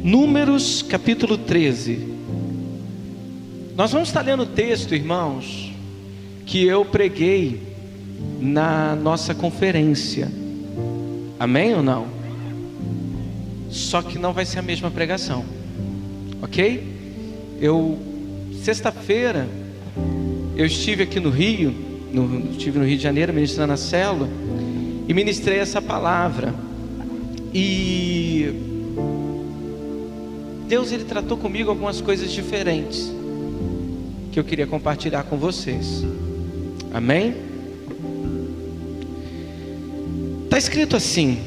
Números capítulo 13. Nós vamos estar lendo o texto, irmãos, que eu preguei na nossa conferência. Amém ou não? Só que não vai ser a mesma pregação, ok? Sexta-feira, eu estive aqui no Rio, estive no Rio de Janeiro ministrando a célula, e ministrei essa palavra. E Deus, Ele tratou comigo algumas coisas diferentes, que eu queria compartilhar com vocês. Amém? Está escrito assim: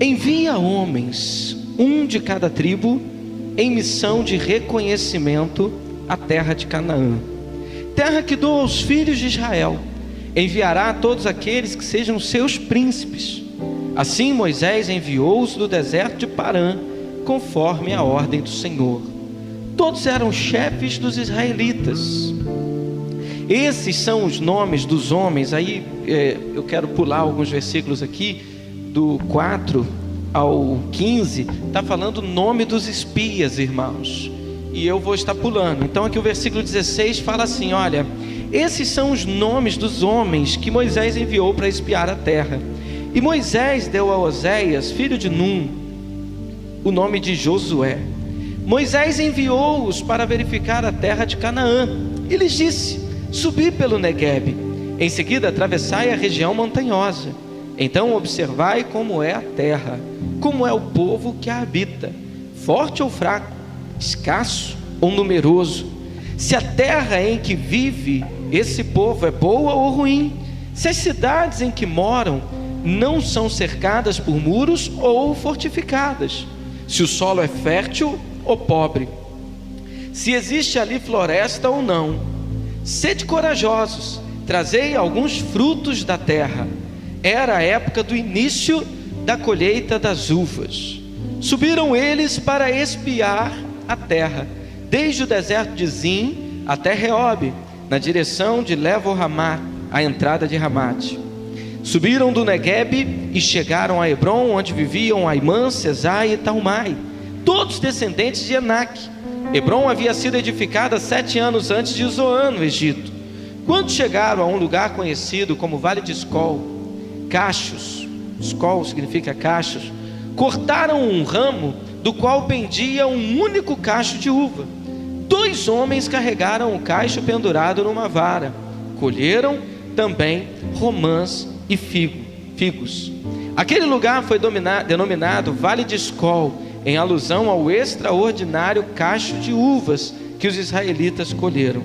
envia homens, um de cada tribo, em missão de reconhecimento à terra de Canaã, terra que dou aos filhos de Israel. Enviará a todos aqueles que sejam seus príncipes. Assim Moisés enviou-os do deserto de Parã, conforme a ordem do Senhor. Todos eram chefes dos israelitas. Esses são os nomes dos homens. Aí eu quero pular alguns versículos aqui, do 4 ao 15, está falando o nome dos espias, irmãos, e eu vou estar pulando. Então aqui o versículo 16 fala assim: olha, esses são os nomes dos homens que Moisés enviou para espiar a terra. E Moisés deu a Oséias, filho de Num, o nome de Josué. Moisés enviou-os para verificar a terra de Canaã, e lhes disse: subi pelo Neguebe, em seguida atravessai a região montanhosa. Então observai como é a terra, como é o povo que a habita, forte ou fraco, escasso ou numeroso. Se a terra em que vive esse povo é boa ou ruim, se as cidades em que moram não são cercadas por muros ou fortificadas, se o solo é fértil ou pobre, se existe ali floresta ou não. Sede corajosos, trazei alguns frutos da terra. Era a época do início da colheita das uvas. Subiram eles para espiar a terra, desde o deserto de Zim até Reobe, na direção de Levo-Ramá, a entrada de Ramate. Subiram do Neguebe e chegaram a Hebron, onde viviam Aimã, Sesai e Talmai, todos descendentes de Enaque. Hebron havia sido edificada 7 anos antes de Zoan, no Egito. Quando chegaram a um lugar conhecido como Vale de Escol, cachos, Escol significa cachos, cortaram um ramo do qual pendia um único cacho de uva. 2 homens carregaram o cacho pendurado numa vara. Colheram também romãs e figos. Aquele lugar foi denominado Vale de Escol, em alusão ao extraordinário cacho de uvas que os israelitas colheram.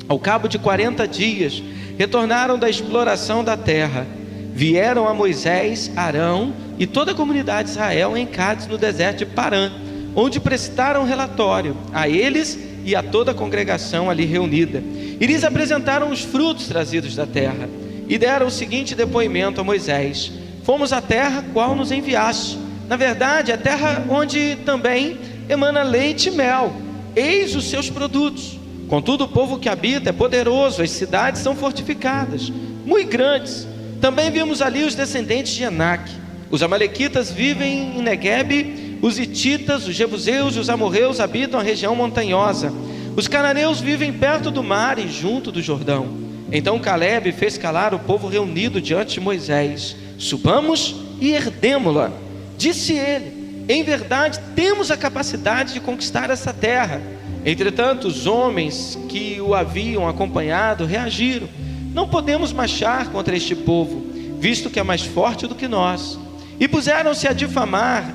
Ao cabo de 40 dias, retornaram da exploração da terra. Vieram a Moisés, Arão e toda a comunidade de Israel em Cádiz, no deserto de Parã, onde prestaram relatório a eles e a toda a congregação ali reunida. E lhes apresentaram os frutos trazidos da terra, e deram o seguinte depoimento a Moisés: fomos à terra qual nos enviaste. Na verdade, a terra onde também emana leite e mel. Eis os seus produtos. Contudo, o povo que habita é poderoso, as cidades são fortificadas, muito grandes. Também vimos ali os descendentes de Enaque. Os amalequitas vivem em Neguebe, os hititas, os jebuseus e os amorreus habitam a região montanhosa. Os cananeus vivem perto do mar e junto do Jordão. Então Calebe fez calar o povo reunido diante de Moisés: subamos e herdemo-la. Disse ele: em verdade temos a capacidade de conquistar essa terra. Entretanto, os homens que o haviam acompanhado reagiram: não podemos marchar contra este povo, visto que é mais forte do que nós. E puseram-se a difamar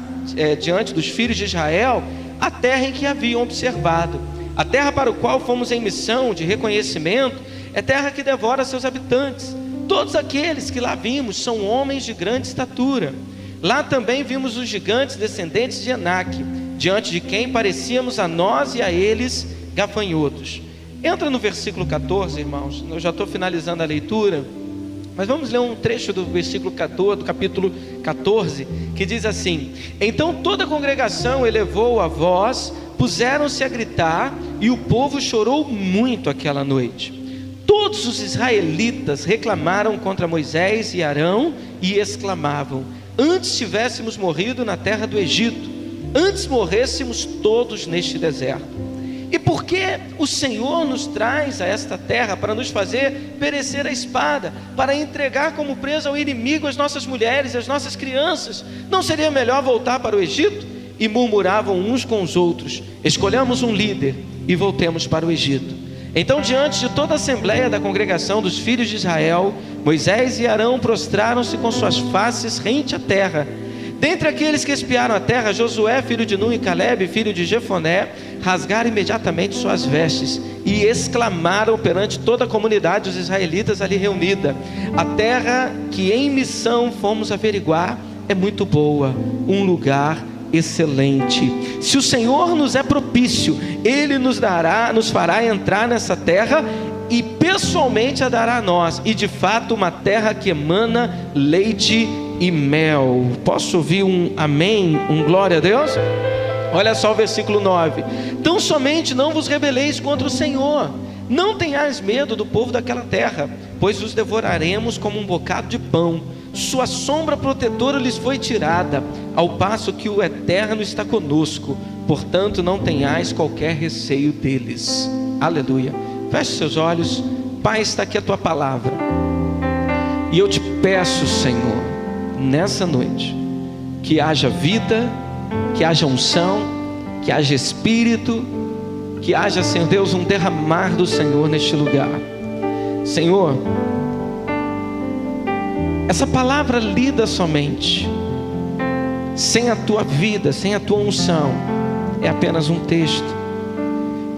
diante dos filhos de Israel a terra em que haviam observado. A terra para o qual fomos em missão de reconhecimento é terra que devora seus habitantes. Todos aqueles que lá vimos são homens de grande estatura. Lá também vimos os gigantes descendentes de Enaque, diante de quem parecíamos a nós e a eles gafanhotos. Entra no versículo 14, irmãos. Eu já estou finalizando a leitura, mas vamos ler um trecho do versículo 14, do capítulo 14, que diz assim: então toda a congregação elevou a voz, puseram-se a gritar, e o povo chorou muito aquela noite. Todos os israelitas reclamaram contra Moisés e Arão e exclamavam: antes tivéssemos morrido na terra do Egito, antes morrêssemos todos neste deserto. E por que o Senhor nos traz a esta terra? Para nos fazer perecer a espada, para entregar como presa ao inimigo as nossas mulheres e as nossas crianças. Não seria melhor voltar para o Egito? E murmuravam uns com os outros: escolhamos um líder e voltemos para o Egito. Então, diante de toda a assembleia da congregação dos filhos de Israel, Moisés e Arão prostraram-se com suas faces rente à terra. Dentre aqueles que espiaram a terra, Josué, filho de Nun, e Calebe, filho de Jefoné, rasgaram imediatamente suas vestes e exclamaram perante toda a comunidade dos israelitas ali reunida: a terra que em missão fomos averiguar é muito boa, um lugar excelente. Se o Senhor nos é propício, Ele nos fará entrar nessa terra e pessoalmente a dará a nós, e de fato uma terra que emana leite e mel. Posso ouvir um amém, um glória a Deus? Olha só o versículo 9: tão somente não vos rebeleis contra o Senhor, não tenhais medo do povo daquela terra, pois os devoraremos como um bocado de pão. Sua sombra protetora lhes foi tirada, ao passo que o Eterno está conosco, portanto não tenhais qualquer receio deles. Aleluia. Feche seus olhos. Pai, está aqui a tua palavra, e eu te peço, Senhor, nessa noite, que haja vida, que haja unção, que haja Espírito, que haja, Senhor Deus, um derramar do Senhor neste lugar. Senhor, essa palavra lida somente, sem a tua vida, sem a tua unção, é apenas um texto.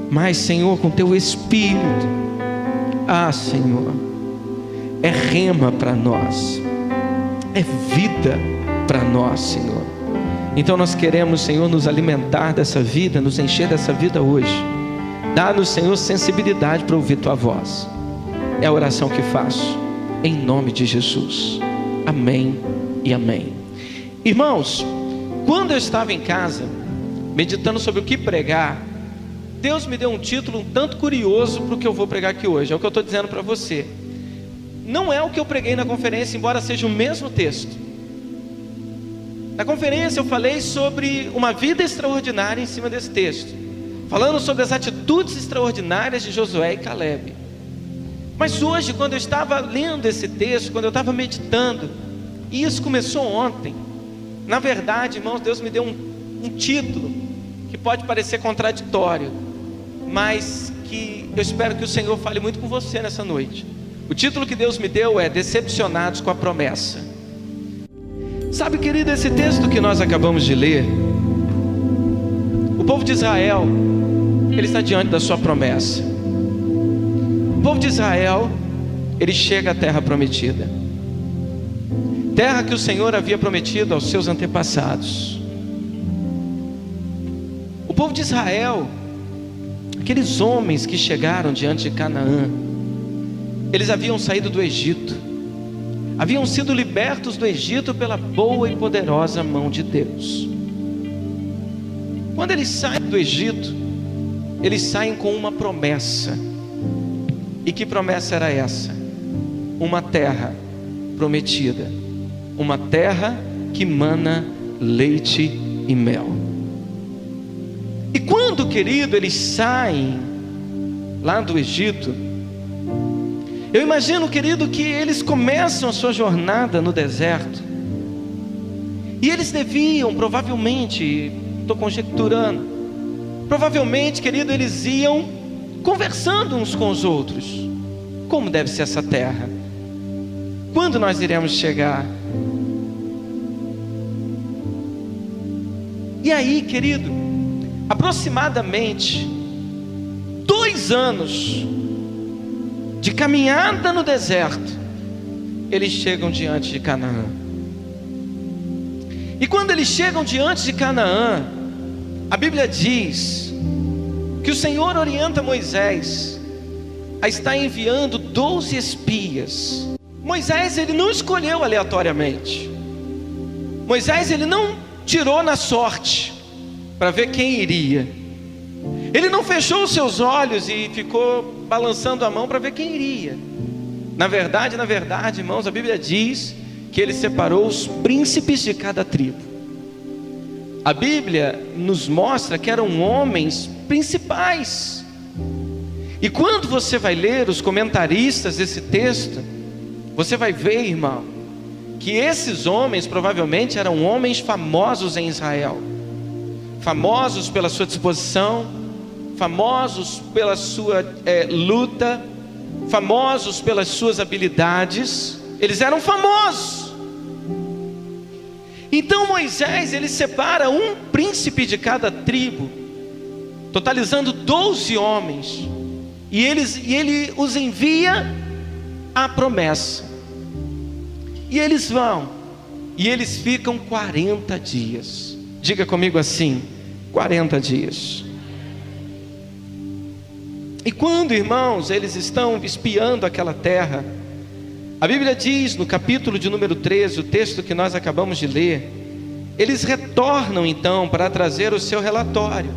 Mas, Senhor, com teu Espírito, Senhor, é rema para nós, é vida para nós, Senhor. Então nós queremos, Senhor, nos alimentar dessa vida, nos encher dessa vida hoje. Dá-nos, Senhor, sensibilidade para ouvir tua voz. É a oração que faço, em nome de Jesus. Amém e amém. Irmãos, quando eu estava em casa, meditando sobre o que pregar, Deus me deu um título um tanto curioso para o que eu vou pregar aqui hoje. É o que eu estou dizendo para você. Não é o que eu preguei na conferência, embora seja o mesmo texto. Na conferência eu falei sobre uma vida extraordinária em cima desse texto, falando sobre as atitudes extraordinárias de Josué e Calebe. Mas hoje, quando eu estava lendo esse texto, quando eu estava meditando, e isso começou ontem, na verdade, irmãos, Deus me deu um título que pode parecer contraditório, mas que eu espero que o Senhor fale muito com você nessa noite. O título que Deus me deu é Decepcionados com a Promessa. Sabe, querido, esse texto que nós acabamos de ler, o povo de Israel, ele está diante da sua promessa. O povo de Israel, ele chega à terra prometida, terra que o Senhor havia prometido aos seus antepassados. O povo de Israel, aqueles homens que chegaram diante de Canaã, eles haviam saído do Egito, haviam sido libertos do Egito pela boa e poderosa mão de Deus. Quando eles saem do Egito, eles saem com uma promessa. E que promessa era essa? Uma terra prometida, uma terra que mana leite e mel. E quando, querido, eles saem lá do Egito, eu imagino, querido, que eles começam a sua jornada no deserto, e eles deviam, provavelmente, estou conjecturando, provavelmente, querido, eles iam conversando uns com os outros. Como deve ser essa terra? Quando nós iremos chegar? E aí, querido, aproximadamente 2 anos de caminhada no deserto, eles chegam diante de Canaã. E quando eles chegam diante de Canaã, a Bíblia diz que o Senhor orienta Moisés a estar enviando 12 espias. Moisés, ele não escolheu aleatoriamente. Moisés, ele não tirou na sorte para ver quem iria. Ele não fechou os seus olhos e ficou balançando a mão para ver quem iria. Na verdade, irmãos, a Bíblia diz que ele separou os príncipes de cada tribo. a Bíblia nos mostra que eram homens principais. E quando você vai ler os comentaristas desse texto, você vai ver, irmão, que esses homens provavelmente eram homens famosos em Israel, famosos pela sua disposição, famosos pela sua luta, famosos pelas suas habilidades. Eles eram famosos. Então Moisés, ele separa um príncipe de cada tribo, totalizando 12 homens, e ele os envia à promessa. E eles vão, e eles ficam 40 dias. Diga comigo assim: 40 dias. E quando, irmãos, eles estão espiando aquela terra, a Bíblia diz no capítulo de número 13, o texto que nós acabamos de ler, eles retornam então para trazer o seu relatório.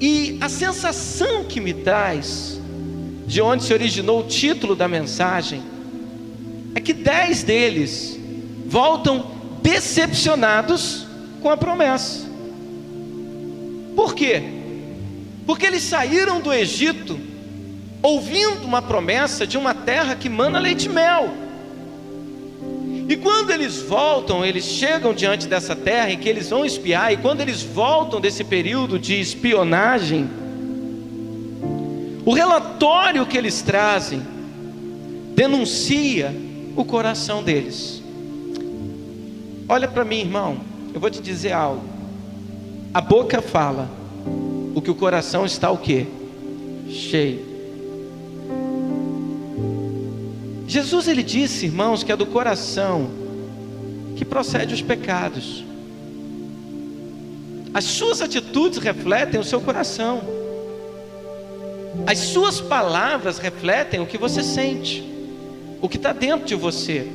E a sensação que me traz, de onde se originou o título da mensagem, é que 10 deles voltam decepcionados com a promessa. Por quê? Porque eles saíram do Egito ouvindo uma promessa de uma terra que mana leite e mel. E quando eles voltam, eles chegam diante dessa terra em que eles vão espiar, e quando eles voltam desse período de espionagem, o relatório que eles trazem denuncia o coração deles. Olha para mim, irmão, eu vou te dizer algo. A boca fala, o que o coração está o quê? Cheio. Jesus, ele disse, irmãos, que é do coração que procede os pecados. As suas atitudes refletem o seu coração. As suas palavras refletem o que você sente, o que está dentro de você.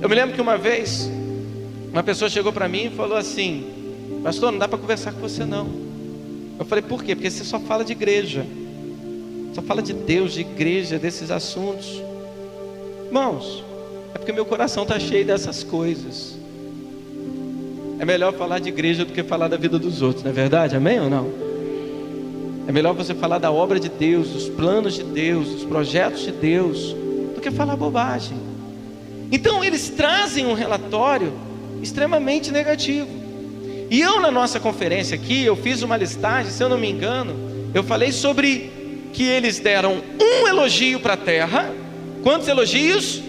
Eu me lembro que uma vez uma pessoa chegou para mim e falou assim: pastor, não dá para conversar com você não. Eu falei: por quê? Porque você só fala de igreja, só fala de Deus, de igreja, desses assuntos. Irmãos, é porque meu coração está cheio dessas coisas. É melhor falar de igreja do que falar da vida dos outros, não é verdade? Amém ou não? É melhor você falar da obra de Deus, dos planos de Deus, dos projetos de Deus, do que falar bobagem. Então eles trazem um relatório extremamente negativo. E eu, na nossa conferência aqui, eu fiz uma listagem, se eu não me engano, eu falei sobre que eles deram um elogio para a terra. Quantos elogios?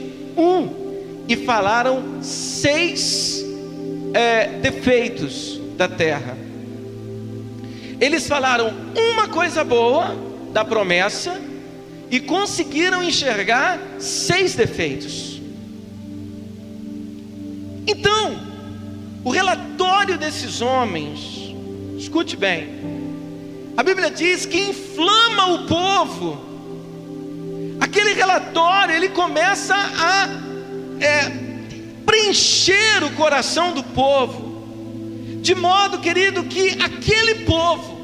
E falaram 6 defeitos da terra. Eles falaram uma coisa boa da promessa e conseguiram enxergar 6 defeitos. Então, o relatório desses homens, escute bem, a Bíblia diz que inflama o povo. Aquele relatório, ele começa a preencher o coração do povo, de modo, querido, que aquele povo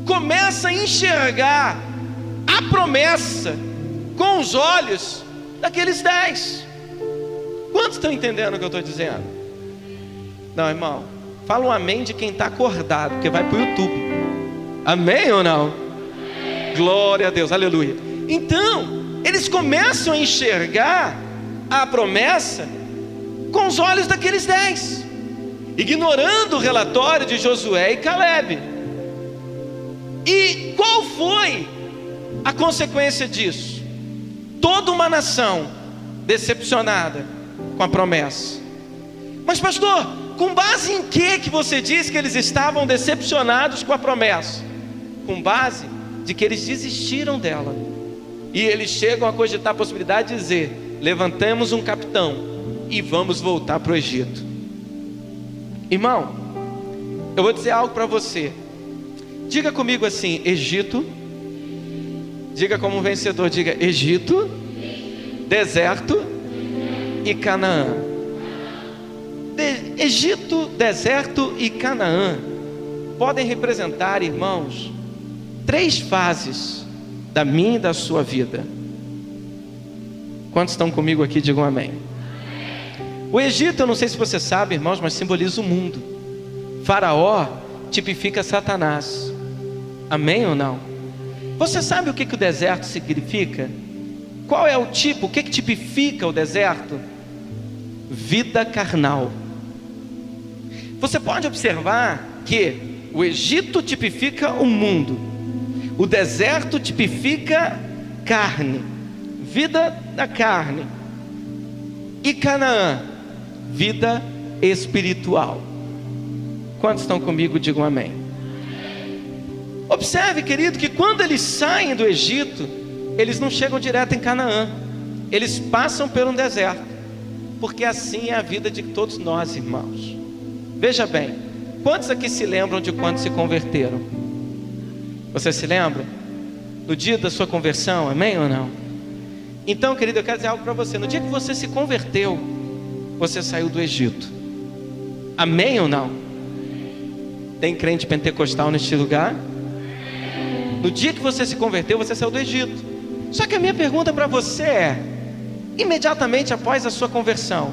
começa a enxergar a promessa com os olhos daqueles 10. Quantos estão entendendo o que eu estou dizendo? Não, irmão, fala um amém de quem está acordado, porque vai para o YouTube. Amém ou não? Glória a Deus, aleluia. Então, eles começam a enxergar a promessa com os olhos daqueles 10, ignorando o relatório de Josué e Caleb. E qual foi a consequência disso? Toda uma nação decepcionada com a promessa. Mas pastor, com base em que você diz que eles estavam decepcionados com a promessa? Com base de que eles desistiram dela. E eles chegam a cogitar a possibilidade de dizer: levantemos um capitão e vamos voltar para o Egito. Irmão, eu vou dizer algo para você. Diga comigo assim: Egito. Diga como um vencedor, diga: Egito, deserto e Canaã. Egito, deserto e Canaã podem representar, irmãos, 3 fases da minha e da sua vida. Quantos estão comigo aqui? Digam amém. O Egito, eu não sei se você sabe, irmãos, mas simboliza o mundo. Faraó tipifica Satanás. Amém ou não? Você sabe o que o deserto significa? Qual é o tipo? O que tipifica o deserto? Vida carnal. Você pode observar que o Egito tipifica o mundo, o deserto tipifica carne, vida da carne, e Canaã, vida espiritual. Quantos estão comigo? Digam amém. Observe, querido, que quando eles saem do Egito, eles não chegam direto em Canaã, eles passam por um deserto, porque assim é a vida de todos nós, irmãos. Veja bem, quantos aqui se lembram de quando se converteram? Você se lembra? No dia da sua conversão, amém ou não? Então, querido, eu quero dizer algo para você. No dia que você se converteu, você saiu do Egito. Amém ou não? Tem crente pentecostal neste lugar? No dia que você se converteu, você saiu do Egito. Só que a minha pergunta para você é: imediatamente após a sua conversão,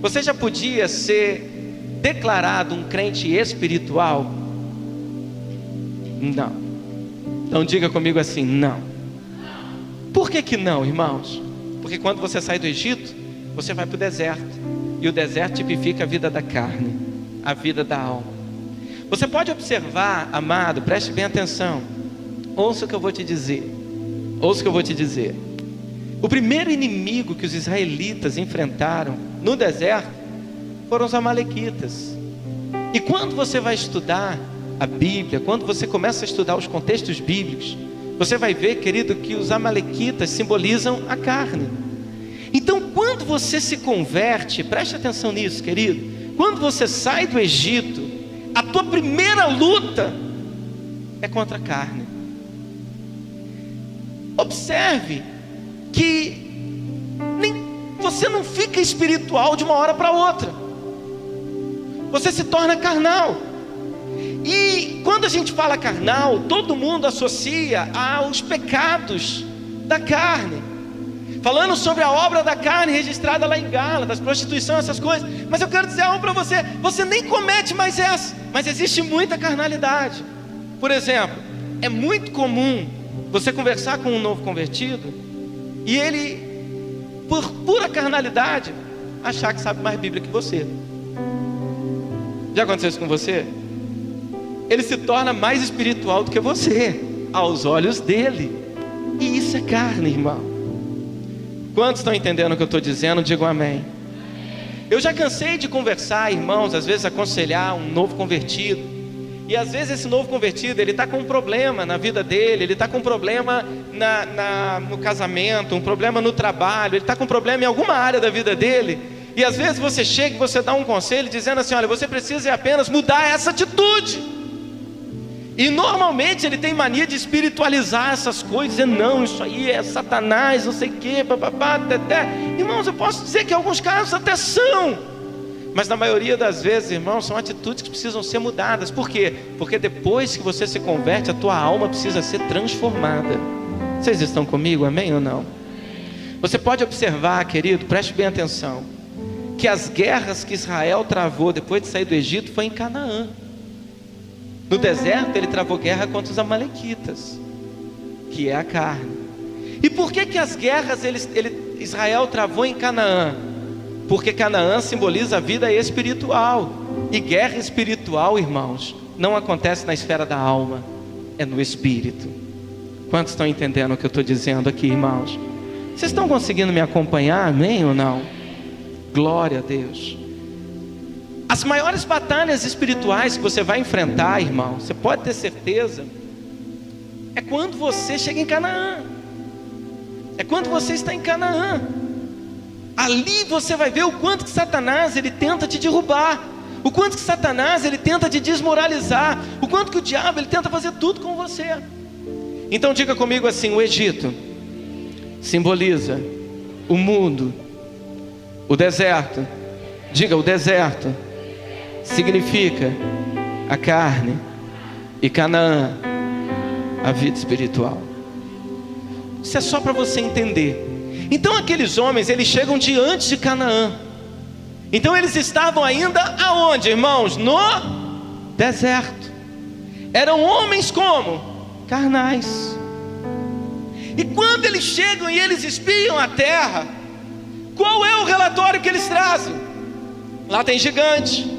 você já podia ser declarado um crente espiritual? Não. Então diga comigo assim: não. Por que não, irmãos? Porque quando você sai do Egito, você vai para o deserto, e o deserto tipifica a vida da carne, a vida da alma. Você pode observar, amado, preste bem atenção, ouça o que eu vou te dizer, ouça o que eu vou te dizer. O primeiro inimigo que os israelitas enfrentaram no deserto foram os amalequitas. E quando você vai estudar a Bíblia, quando você começa a estudar os contextos bíblicos, você vai ver, querido, que os amalequitas simbolizam a carne. Então, quando você se converte, preste atenção nisso, querido, quando você sai do Egito, a tua primeira luta é contra a carne. Observe que você não fica espiritual de uma hora para outra, você se torna carnal. E quando a gente fala carnal, todo mundo associa aos pecados da carne, falando sobre a obra da carne registrada lá em Gálatas, prostituição, essas coisas. Mas eu quero dizer algo para você: você nem comete mais essa, mas existe muita carnalidade. Por exemplo, é muito comum você conversar com um novo convertido e ele, por pura carnalidade, achar que sabe mais Bíblia que você. Já aconteceu isso com você? Ele se torna mais espiritual do que você, aos olhos dele. E isso é carne, irmão. Quantos estão entendendo o que eu estou dizendo? Digam amém. Eu já cansei de conversar, irmãos, às vezes aconselhar um novo convertido. E às vezes esse novo convertido, ele está com um problema na vida dele, ele está com um problema no casamento, um problema no trabalho, ele está com um problema em alguma área da vida dele. E às vezes você chega e você dá um conselho dizendo assim: olha, você precisa apenas mudar essa atitude. E normalmente ele tem mania de espiritualizar essas coisas, dizendo: não, isso aí é Satanás, não sei o que, papapá, até. Irmãos, eu posso dizer que em alguns casos até são, mas na maioria das vezes, irmãos, são atitudes que precisam ser mudadas. Por quê? Porque depois que você se converte, a tua alma precisa ser transformada. Vocês estão comigo, amém ou não? Você pode observar, querido, preste bem atenção, que as guerras que Israel travou depois de sair do Egito foi em Canaã. No deserto ele travou guerra contra os amalequitas, que é a carne. E por que as guerras Israel travou em Canaã? Porque Canaã simboliza a vida espiritual. E guerra espiritual, irmãos, não acontece na esfera da alma, é no espírito. Quantos estão entendendo o que eu estou dizendo aqui, irmãos? Vocês estão conseguindo me acompanhar, amém ou não? Glória a Deus. As maiores batalhas espirituais que você vai enfrentar, irmão, você pode ter certeza, é quando você chega em Canaã. É quando você está em Canaã. Ali você vai ver o quanto que Satanás ele tenta te derrubar, o quanto que Satanás ele tenta te desmoralizar, o quanto que o diabo ele tenta fazer tudo com você. Então diga comigo assim: o Egito simboliza o mundo, o deserto. Diga: o deserto significa a carne, e Canaã, a vida espiritual. Isso é só para você entender. Então aqueles homens, eles chegam diante de Canaã, Então eles estavam ainda aonde, irmãos? No deserto. Eram homens como? Carnais. E quando eles chegam e eles espiam a terra, qual é o relatório que eles trazem? Lá tem gigante,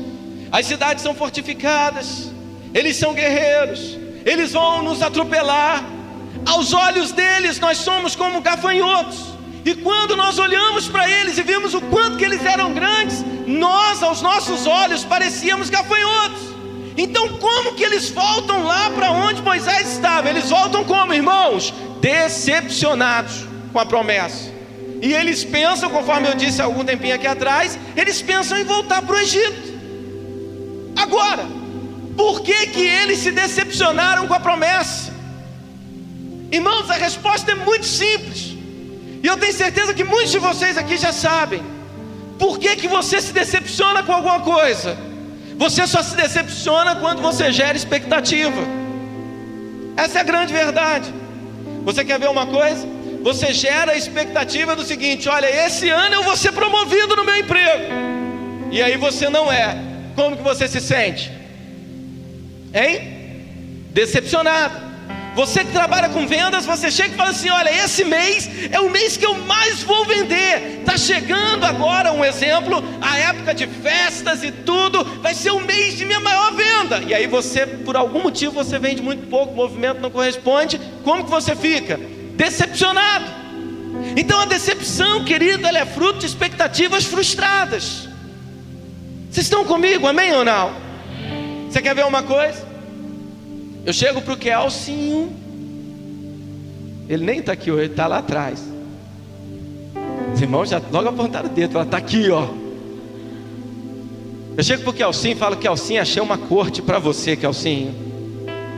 as cidades são fortificadas, eles são guerreiros, eles vão nos atropelar. Aos olhos deles nós somos como gafanhotos. E quando nós olhamos para eles e vimos o quanto que eles eram grandes, nós, aos nossos olhos, parecíamos gafanhotos. Então como que eles voltam lá para onde Moisés estava? Eles voltam como, irmãos? Decepcionados com a promessa. E eles pensam, conforme eu disse há algum tempinho aqui atrás, eles pensam em voltar para o Egito. Agora, por que que eles se decepcionaram com a promessa? Irmãos, a resposta é muito simples. E eu tenho certeza que muitos de vocês aqui já sabem. Por que que você se decepciona com alguma coisa? Você só se decepciona quando você gera expectativa. Essa é a grande verdade. Você quer ver uma coisa? Você gera a expectativa do seguinte: olha, esse ano eu vou ser promovido no meu emprego. E aí você não é. Como que você se sente? Hein? Decepcionado. Você que trabalha com vendas, você chega e fala assim: olha, esse mês é o mês que eu mais vou vender. Está chegando agora, um exemplo, a época de festas e tudo, vai ser o mês de minha maior venda. E aí você, por algum motivo, você vende muito pouco, o movimento não corresponde. Como que você fica? Decepcionado. Então a decepção, querido, ela é fruto de expectativas frustradas. Vocês estão comigo, amém ou não? Você quer ver uma coisa? Eu chego para o Kelsinho, ele nem está aqui hoje, ele está lá atrás. Os irmãos já logo apontaram o dedo, ela está aqui, ó. Eu chego para o Kelsinho e falo: Kelsinho, achei uma corte para você, Kelsinho,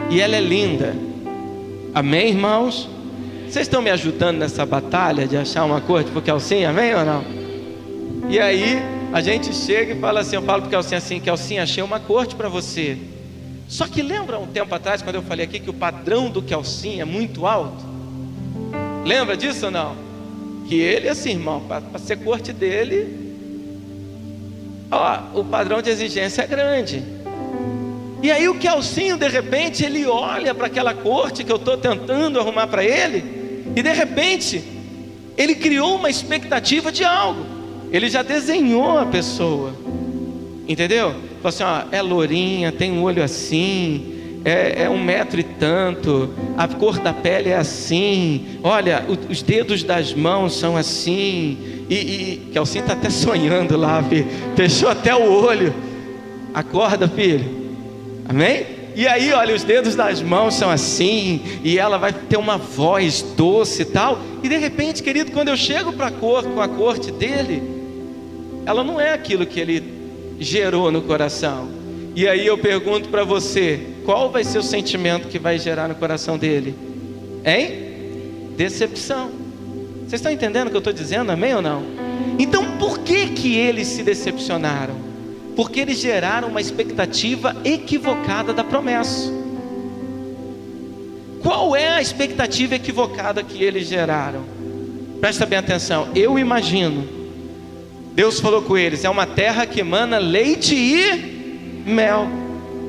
e ela é linda. Amém, irmãos? Vocês estão me ajudando nessa batalha de achar uma corte para o Kelsinho, amém ou não? E aí a gente chega e fala assim, eu falo para o Kelsinho assim: Kelsinho, achei uma corte para você. Só que lembra um tempo atrás, quando eu falei aqui que o padrão do Kelsinho é muito alto? Lembra disso ou não? Que ele, assim, irmão, para ser corte dele, ó, o padrão de exigência é grande. E aí o Kelsinho, de repente, ele olha para aquela corte que eu estou tentando arrumar para ele, e de repente, ele criou uma expectativa de algo. Ele já desenhou a pessoa, entendeu? Falou assim: ó, é lourinha, tem um olho assim, é 1 metro e tanto, a cor da pele é assim, olha, os dedos das mãos são assim, e Kelsinho está até sonhando lá, filho. Fechou até o olho. Acorda, filho, amém? E aí, olha, os dedos das mãos são assim, e ela vai ter uma voz doce e tal. E de repente, querido, quando eu chego para com a corte dele, ela não é aquilo que ele gerou no coração. E aí eu pergunto para você: qual vai ser o sentimento que vai gerar no coração dele? Hein? Decepção. Vocês estão entendendo o que eu estou dizendo, amém ou não? Então por que eles se decepcionaram? Porque eles geraram uma expectativa equivocada da promessa. Qual é a expectativa equivocada que eles geraram? Presta bem atenção. Eu imagino, Deus falou com eles: é uma terra que emana leite e mel.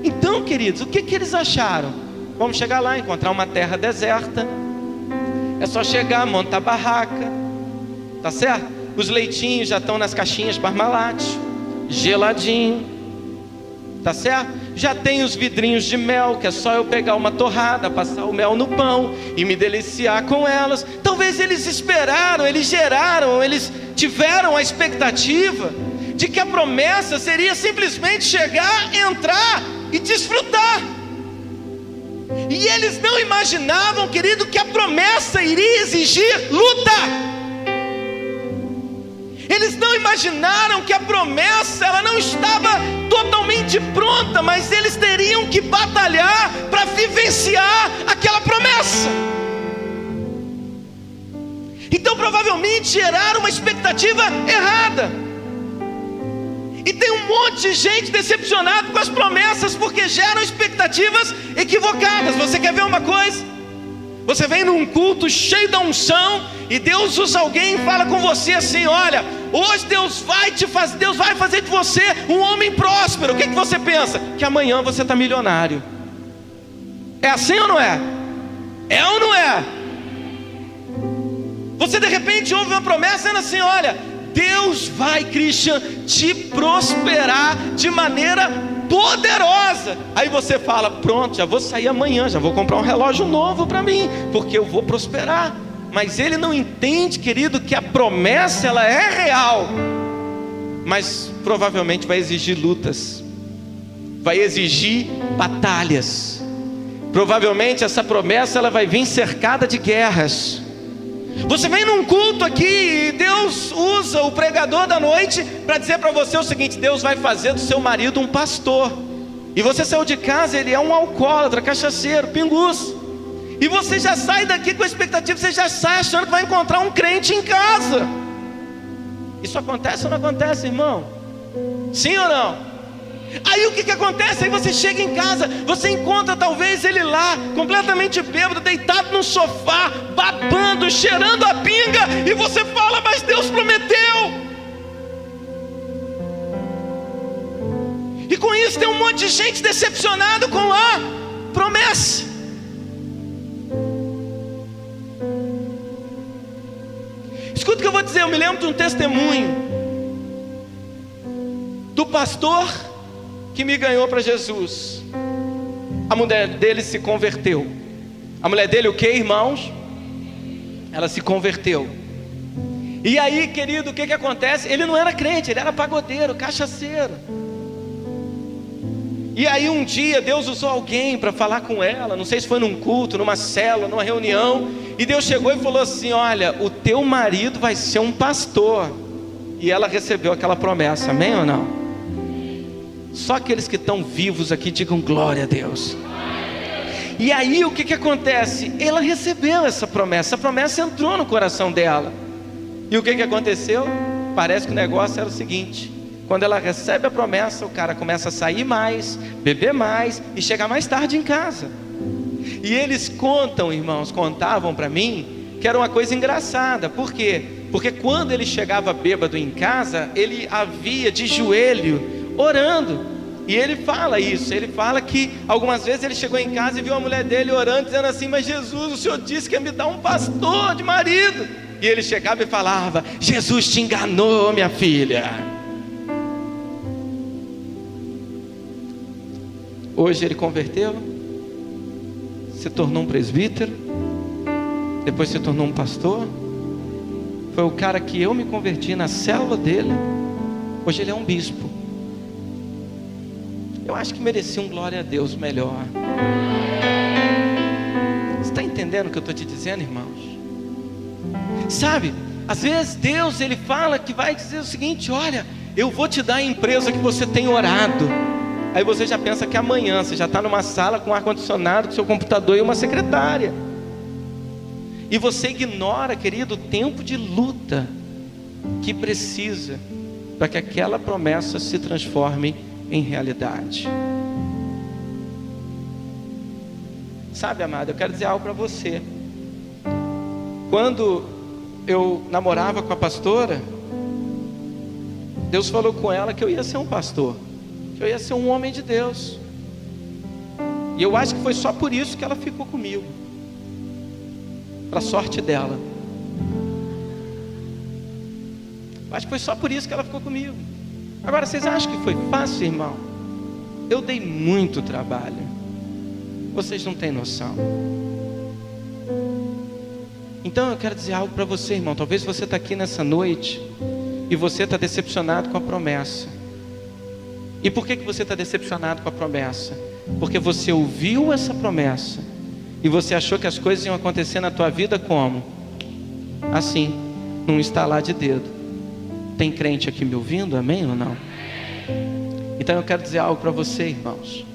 Então, queridos, o que eles acharam? Vamos chegar lá, encontrar uma terra deserta. É só chegar, montar barraca, tá certo? Os leitinhos já estão nas caixinhas Parmalat, geladinho, tá certo? Já tem os vidrinhos de mel, que é só eu pegar uma torrada, passar o mel no pão e me deliciar com elas. Talvez eles esperaram, eles geraram, eles tiveram a expectativa de que a promessa seria simplesmente chegar, entrar e desfrutar. E eles não imaginavam, querido, que a promessa iria exigir luta. Eles não imaginaram que a promessa, ela não estava totalmente pronta, mas eles teriam que batalhar para vivenciar aquela promessa. Então provavelmente geraram uma expectativa errada. E tem um monte de gente decepcionada com as promessas, porque geram expectativas equivocadas. Você quer ver uma coisa? Você vem num culto cheio da unção e Deus usa alguém e fala com você assim: olha, hoje Deus vai fazer de você um homem próspero. O que você pensa? Que amanhã você está milionário. É assim ou não é? É ou não é? Você de repente ouve uma promessa dizendo assim: olha, Deus vai, Christian, te prosperar de maneira poderosa. Aí você fala: pronto, já vou sair amanhã, já vou comprar um relógio novo para mim, porque eu vou prosperar. Mas ele não entende, querido, que a promessa ela é real, mas provavelmente vai exigir lutas, vai exigir batalhas. Provavelmente essa promessa ela vai vir cercada de guerras. Você vem num culto aqui e Deus usa o pregador da noite para dizer para você o seguinte: Deus vai fazer do seu marido um pastor. E você saiu de casa, ele é um alcoólatra, cachaceiro, pinguço. E você já sai daqui com a expectativa, você já sai achando que vai encontrar um crente em casa. Isso acontece ou não acontece, irmão? Sim ou não? Aí o que acontece? Aí você chega em casa, você encontra talvez ele lá, completamente bêbado, deitado no sofá, babando, cheirando a pinga, e você fala: mas Deus prometeu. E com isso tem um monte de gente decepcionado com a promessa. Escuta o que eu vou dizer. Eu me lembro de um testemunho do pastor que me ganhou para Jesus. A mulher dele se converteu. A mulher dele o que, irmãos? Ela se converteu. E aí, querido, o que acontece? Ele não era crente, ele era pagodeiro, cachaceiro. E aí um dia Deus usou alguém para falar com ela. Não sei se foi num culto, numa célula, numa reunião. E Deus chegou e falou assim: olha, o teu marido vai ser um pastor. E ela recebeu aquela promessa, amém ou não? Só aqueles que estão vivos aqui digam glória a Deus. E aí o que acontece? Ela recebeu essa promessa. A promessa entrou no coração dela. E o que aconteceu? Parece que o negócio era o seguinte: quando ela recebe a promessa, o cara começa a sair mais, beber mais e chegar mais tarde em casa. E eles contam, irmãos, contavam para mim que era uma coisa engraçada. Por quê? Porque quando ele chegava bêbado em casa, ele havia de joelho orando. E ele fala isso, ele fala que algumas vezes ele chegou em casa e viu a mulher dele orando, dizendo assim: mas Jesus, o Senhor disse que ia me dar um pastor de marido. E ele chegava e falava: Jesus te enganou, minha filha. Hoje ele converteu, se tornou um presbítero, depois se tornou um pastor. Foi o cara que eu me converti na célula dele. Hoje ele é um bispo. Eu acho que merecia um glória a Deus melhor. Você está entendendo o que eu estou te dizendo, irmãos? Sabe, às vezes Deus ele fala que vai dizer o seguinte: olha, eu vou te dar a empresa que você tem orado. Aí você já pensa que amanhã você já está numa sala com ar-condicionado, com seu computador e uma secretária. E você ignora, querido, o tempo de luta que precisa para que aquela promessa se transforme em realidade. Sabe, amado, eu quero dizer algo para você. Quando eu namorava com a pastora, Deus falou com ela que eu ia ser um pastor, que eu ia ser um homem de Deus. E eu acho que foi só por isso que ela ficou comigo, para sorte dela. Eu acho que foi só por isso que ela ficou comigo. Agora, vocês acham que foi fácil, irmão? Eu dei muito trabalho. Vocês não têm noção. Então eu quero dizer algo para você, irmão. Talvez você está aqui nessa noite e você está decepcionado com a promessa. E por que você está decepcionado com a promessa? Porque você ouviu essa promessa e você achou que as coisas iam acontecer na tua vida como? Assim, num estalar de dedo. Tem crente aqui me ouvindo, amém ou não? Então eu quero dizer algo para você, irmãos.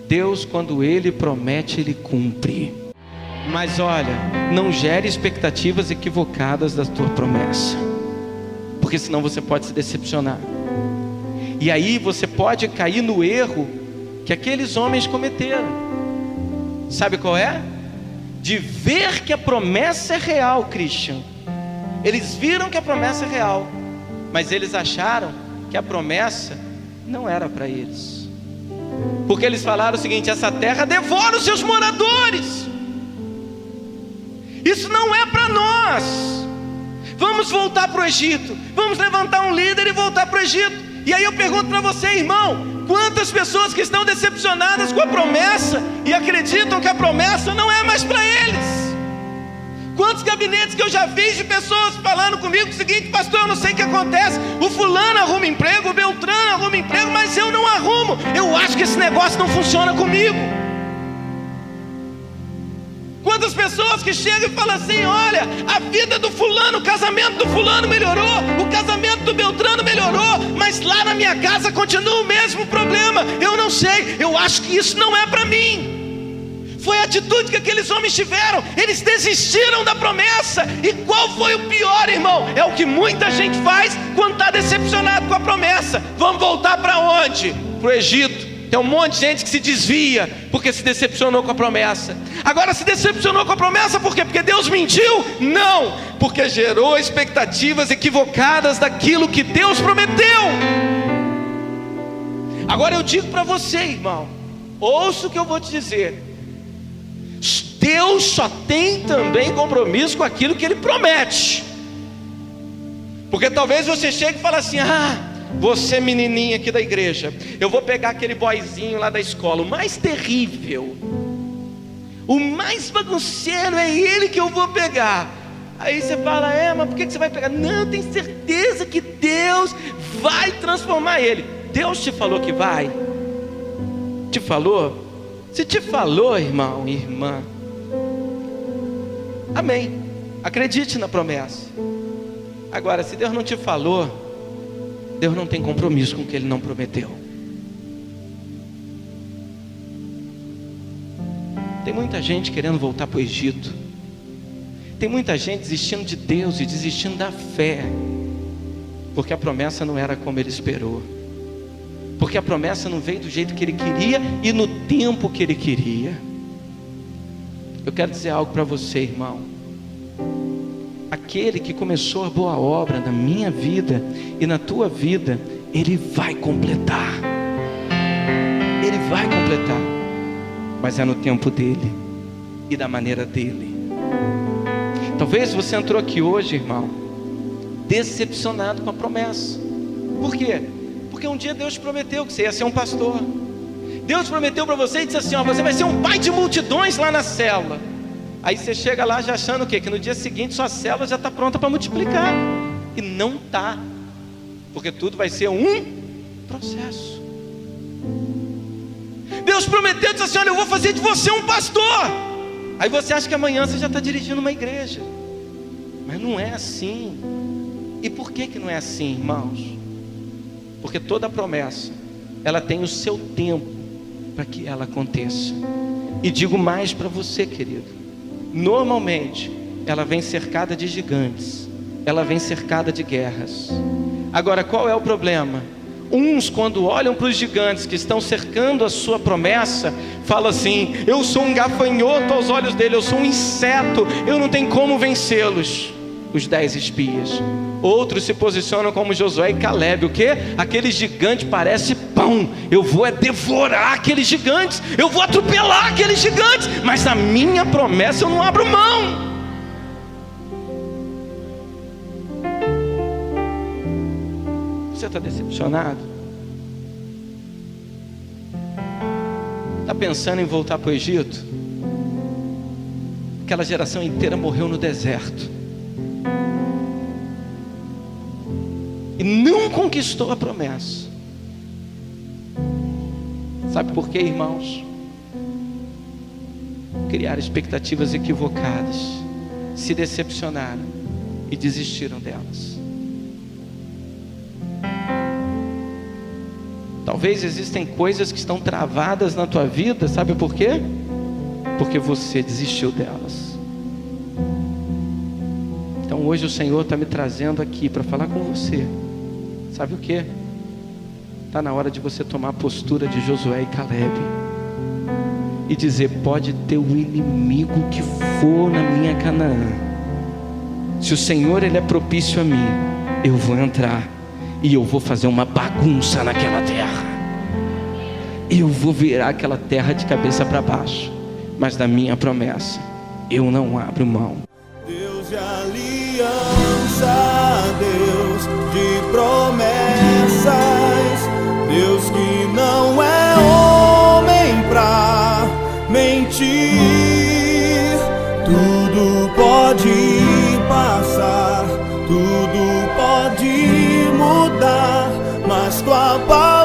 Deus, quando Ele promete, Ele cumpre. Mas olha, não gere expectativas equivocadas da tua promessa, porque senão você pode se decepcionar. E aí você pode cair no erro que aqueles homens cometeram. Sabe qual é? de ver que a promessa é real, Christian. Eles viram que a promessa é real, mas eles acharam que a promessa não era para eles. Porque eles falaram o seguinte: essa terra devora os seus moradores. Isso não é para nós. Vamos voltar para o Egito. Vamos levantar um líder e voltar para o Egito. E aí eu pergunto para você, irmão, quantas pessoas que estão decepcionadas com a promessa e acreditam que a promessa não é mais para eles? Quantos gabinetes que eu já fiz de pessoas falando comigo o seguinte: pastor, eu não sei o que acontece, o fulano arruma emprego, o Beltrano arruma emprego, mas eu não arrumo. Eu acho que esse negócio não funciona comigo. Quantas pessoas que chegam e falam assim: olha, a vida do fulano, o casamento do fulano melhorou, o casamento do Beltrano melhorou, mas lá na minha casa continua o mesmo problema. Eu não sei, eu acho que isso não é para mim. Foi a atitude que aqueles homens tiveram. Eles desistiram da promessa. E qual foi o pior, irmão? É o que muita gente faz quando está decepcionado com a promessa. Vamos voltar para onde? Para o Egito. Tem um monte de gente que se desvia porque se decepcionou com a promessa. Agora, se decepcionou com a promessa por quê? Porque Deus mentiu? Não, porque gerou expectativas equivocadas daquilo que Deus prometeu. Agora eu digo para você, irmão, ouça o que eu vou te dizer. Deus só tem também compromisso com aquilo que Ele promete. Porque talvez você chegue e fale assim: você menininha aqui da igreja, eu vou pegar aquele boyzinho lá da escola, o mais terrível, o mais bagunceiro, é ele que eu vou pegar. Aí você fala: mas por que você vai pegar? Não, eu tenho certeza que Deus vai transformar ele. Deus te falou que vai? Te falou? Se te falou, irmão e irmã, amém, acredite na promessa. Agora, se Deus não te falou, Deus não tem compromisso com o que Ele não prometeu. Tem muita gente querendo voltar para o Egito. Tem muita gente desistindo de Deus e desistindo da fé, porque a promessa não era como ele esperou, porque a promessa não veio do jeito que ele queria e no tempo que ele queria. Eu quero dizer algo para você, irmão. Aquele que começou a boa obra na minha vida e na tua vida, Ele vai completar. Ele vai completar. Mas é no tempo dEle e da maneira dEle. Talvez você entrou aqui hoje, irmão, decepcionado com a promessa. Por quê? Porque um dia Deus prometeu que você ia ser um pastor. Deus prometeu para você e disse assim: você vai ser um pai de multidões lá na célula. Aí você chega lá já achando o quê? Que no dia seguinte sua célula já está pronta para multiplicar. E não está. Porque tudo vai ser um processo. Deus prometeu, disse assim: olha, eu vou fazer de você um pastor. Aí você acha que amanhã você já está dirigindo uma igreja. Mas não é assim. E por que não é assim, irmãos? Porque toda promessa, ela tem o seu tempo para que ela aconteça. E digo mais para você, querido. Normalmente, ela vem cercada de gigantes. Ela vem cercada de guerras. Agora, qual é o problema? Uns, quando olham para os gigantes que estão cercando a sua promessa, falam assim: eu sou um gafanhoto aos olhos dele, eu sou um inseto, eu não tenho como vencê-los. Os 10 espias. Outros se posicionam como Josué e Calebe. O que? Aquele gigante parece pão. Eu vou devorar aqueles gigantes, eu vou atropelar aqueles gigantes, mas a minha promessa eu não abro mão. Você está decepcionado? Está pensando em voltar para o Egito? Aquela geração inteira morreu no deserto e não conquistou a promessa. Sabe por quê, irmãos? Criaram expectativas equivocadas, se decepcionaram e desistiram delas. Talvez existem coisas que estão travadas na tua vida, sabe por quê? Porque você desistiu delas. Então hoje o Senhor está me trazendo aqui para falar com você. Sabe o que? Está na hora de você tomar a postura de Josué e Calebe e dizer: pode ter o inimigo que for na minha Canaã, se o Senhor ele é propício a mim, eu vou entrar e eu vou fazer uma bagunça naquela terra. Eu vou virar aquela terra de cabeça para baixo, mas da minha promessa eu não abro mão. Deus de aliança, Deus de promessas, Deus que não é homem pra mentir. Tudo pode passar, tudo pode mudar, mas tua palavra